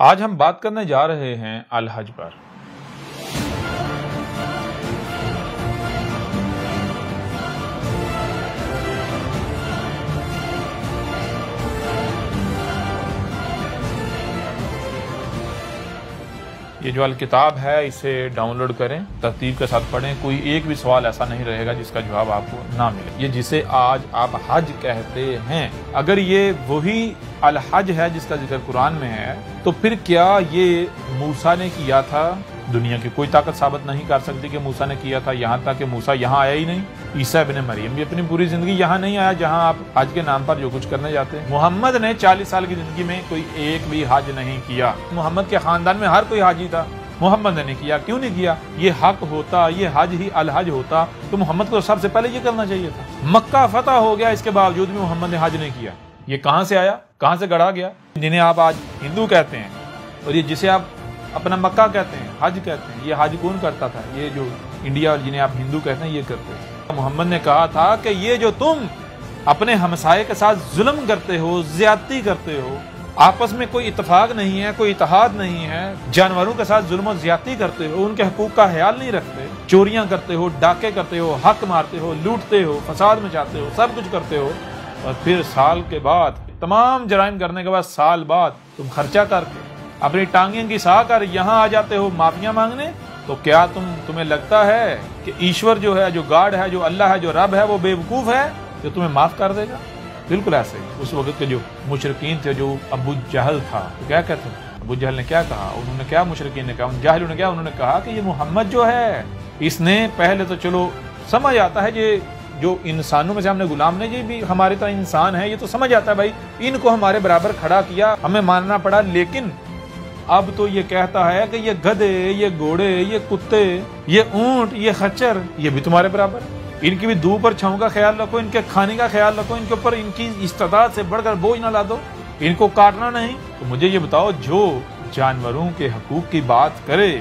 آج ہم بات کرنے جا رہے ہیں الحج پر۔ یہ جو الکتاب ہے اسے ڈاؤن لوڈ کریں، ترتیب کے ساتھ پڑھیں، کوئی ایک بھی سوال ایسا نہیں رہے گا جس کا جواب آپ کو نہ ملے۔ یہ جسے آج آپ حج کہتے ہیں، اگر یہ وہی الحج ہے جس کا ذکر قرآن میں ہے تو پھر کیا یہ موسیٰ نے کیا تھا؟ دنیا کی کوئی طاقت ثابت نہیں کر سکتی کہ موسیٰ نے کیا تھا، یہاں تک کہ موسیٰ یہاں آیا ہی نہیں۔ عیسیٰ ابن مریم بھی اپنی پوری زندگی یہاں نہیں آیا جہاں آپ حج کے نام پر جو کچھ کرنے جاتے ہیں۔ محمد نے 40 سال کی زندگی میں کوئی ایک بھی حج نہیں کیا۔ محمد کے خاندان میں ہر کوئی حاجی تھا، محمد نے نہیں کیا۔ کیوں نہیں کیا؟ یہ حق ہوتا، یہ حج ہی الحج ہوتا تو محمد کو سب سے پہلے یہ کرنا چاہیے تھا۔ مکہ فتح ہو گیا، اس کے باوجود بھی محمد نے حج نہیں کیا۔ یہ کہاں سے آیا؟ کہاں سے گڑھا گیا؟ جنہیں آپ آج ہندو کہتے ہیں اور یہ جسے آپ اپنا مکہ کہتے ہیں، حج کہتے ہیں، یہ حج کون کرتا تھا؟ یہ جو انڈیا اور جنہیں آپ ہندو کہتے ہیں یہ کرتے ہیں۔ محمد نے کہا تھا کہ یہ جو تم اپنے ہمسائے کے ساتھ ظلم کرتے ہو، زیادتی کرتے ہو، آپس میں کوئی اتفاق نہیں ہے، کوئی اتحاد نہیں ہے، جانوروں کے ساتھ ظلم و زیادتی کرتے ہو، ان کے حقوق کا خیال نہیں رکھتے، چوریاں کرتے ہو، ڈاکے کرتے ہو، حق مارتے ہو، لوٹتے ہو، فساد مچاتے ہو، سب کچھ کرتے ہو، اور پھر سال کے بعد تمام جرائم کرنے کے بعد سال بعد تم خرچہ کر کے اپنی ٹانگیں گھسا کر یہاں آ جاتے ہو معافیاں مانگنے؟ تو کیا تمہیں لگتا ہے کہ ایشور جو ہے، جو گاڈ ہے، جو اللہ ہے، جو رب ہے، وہ بے وقوف ہے جو تمہیں معاف کر دے گا؟ بالکل ایسے ہی اس وقت کے جو مشرکین تھے، جو ابو جہل تھا، تو کیا کہتے ہیں؟ ابو جہل نے کیا کہا؟ انہوں نے کیا مشرکین نے کہا؟ جاہلوں نے کیا؟ انہوں نے کہا کہ یہ محمد جو ہے اس نے پہلے تو چلو سمجھ آتا ہے یہ جو انسانوں میں سے ہم نے غلام نے یہ بھی ہمارے طرح انسان ہے، یہ تو سمجھ آتا ہے بھائی ان کو ہمارے برابر کھڑا کیا، ہمیں ماننا پڑا، لیکن اب تو یہ کہتا ہے کہ یہ گدھے، یہ گھوڑے، یہ کتے، یہ اونٹ، یہ خچر، یہ بھی تمہارے برابر ہے۔ ان کی بھی دو پر چھاؤں کا خیال رکھو، ان کے کھانے کا خیال رکھو، ان کے اوپر ان کی استطاعت سے بڑھ کر بوجھ نہ لا دو، ان کو کاٹنا نہیں۔ تو مجھے یہ بتاؤ، جو جانوروں کے حقوق کی بات کرے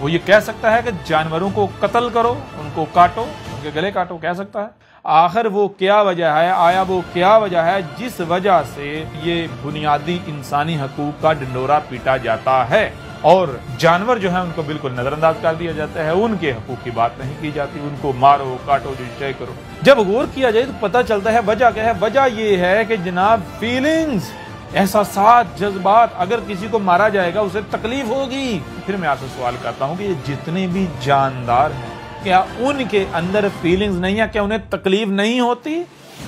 وہ یہ کہہ سکتا ہے کہ جانوروں کو قتل کرو، ان کو کاٹو، ان کے گلے کاٹو؟ کہہ سکتا ہے؟ آخر وہ کیا وجہ ہے؟ آیا وہ کیا وجہ ہے جس وجہ سے یہ بنیادی انسانی حقوق کا ڈنڈورا پیٹا جاتا ہے اور جانور جو ہیں ان کو بالکل نظر انداز کر دیا جاتا ہے، ان کے حقوق کی بات نہیں کی جاتی، ان کو مارو، کاٹو، جو چاہے کرو؟ جب غور کیا جائے تو پتہ چلتا ہے وجہ کیا ہے۔ وجہ یہ ہے کہ جناب فیلنگز، احساسات، جذبات، اگر کسی کو مارا جائے گا اسے تکلیف ہوگی۔ پھر میں آپ سے سوال کرتا ہوں کہ یہ جتنے بھی جاندار ہیں کیا ان کے اندر فیلنگز نہیں ہے؟ کیا انہیں تکلیف نہیں ہوتی؟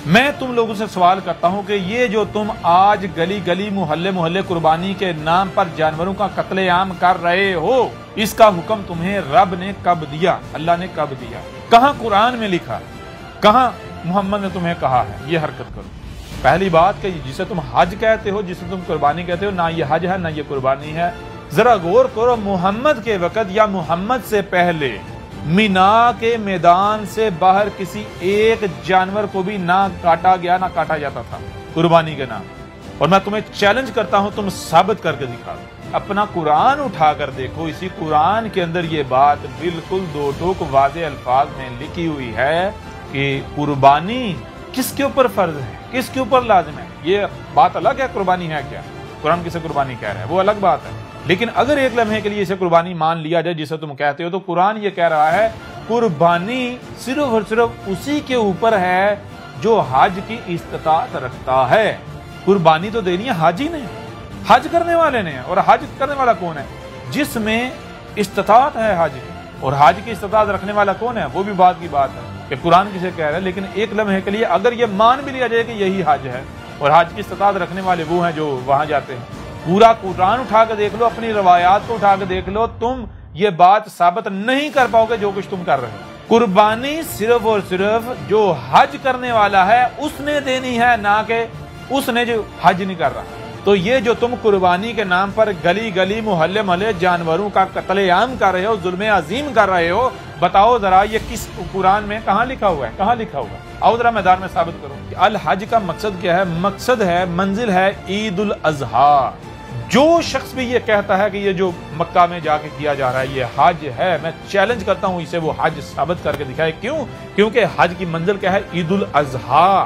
میں تم لوگوں سے سوال کرتا ہوں کہ یہ جو تم آج گلی گلی محلے محلے قربانی کے نام پر جانوروں کا قتل عام کر رہے ہو، اس کا حکم تمہیں رب نے کب دیا؟ اللہ نے کب دیا؟ کہاں قرآن میں لکھا؟ کہاں محمد نے تمہیں کہا ہے یہ حرکت کرو؟ پہلی بات کہ جسے تم حج کہتے ہو، جسے تم قربانی کہتے ہو، نہ یہ حج ہے نہ یہ قربانی ہے۔ ذرا غور کرو، محمد کے وقت یا محمد سے پہلے مینا کے میدان سے باہر کسی ایک جانور کو بھی نہ کاٹا گیا، نہ کاٹا جاتا تھا قربانی کے نام۔ اور میں تمہیں چیلنج کرتا ہوں، تم ثابت کر کے دکھا دو، اپنا قرآن اٹھا کر دیکھو، اسی قرآن کے اندر یہ بات بالکل دو ٹوک واضح الفاظ میں لکھی ہوئی ہے کہ قربانی کس کے اوپر فرض ہے، کس کے اوپر لازم ہے۔ یہ بات الگ ہے قربانی ہے کیا، قرآن کسے قربانی کہہ رہا ہے وہ الگ بات ہے، لیکن اگر ایک لمحے کے لیے اسے قربانی مان لیا جائے جسے تم کہتے ہو، تو قرآن یہ کہہ رہا ہے قربانی صرف اور صرف اسی کے اوپر ہے جو حج کی استطاعت رکھتا ہے۔ قربانی تو دینی ہے حاجی نے، حج کرنے والے نے، اور حج کرنے والا کون ہے؟ جس میں استطاعت ہے حج کی، اور حج کی استطاعت رکھنے والا کون ہے؟ وہ بھی بات کی بات ہے کہ قرآن کسے کہہ رہا ہے، لیکن ایک لمحے کے لیے اگر یہ مان بھی لیا جائے کہ یہی حج ہے اور حج کی استطاعت رکھنے والے وہ ہیں جو وہاں جاتے ہیں، پورا قرآن اٹھا کے دیکھ لو، اپنی روایات کو اٹھا کے دیکھ لو، تم یہ بات ثابت نہیں کر پاؤ گے جو کچھ تم کر رہے ہو۔ قربانی صرف اور صرف جو حج کرنے والا ہے اس نے دینی ہے، نہ کہ اس نے جو حج نہیں کر رہا۔ تو یہ جو تم قربانی کے نام پر گلی گلی محلے محلے جانوروں کا قتل عام کر رہے ہو، ظلم عظیم کر رہے ہو، بتاؤ ذرا یہ کس قرآن میں کہاں لکھا ہوا ہے؟ کہاں لکھا ہوا ہے؟ آؤ ذرا میدان میں ثابت کرو کہ الحج کا مقصد کیا ہے۔ مقصد ہے، منزل ہے عید الاضحیٰ۔ جو شخص بھی یہ کہتا ہے کہ یہ جو مکہ میں جا کے کیا جا رہا ہے یہ حج ہے، میں چیلنج کرتا ہوں اسے وہ حج ثابت کر کے دکھائے۔ کیوں؟ کیونکہ حج کی منزل کیا ہے؟ عید الاضحیٰ۔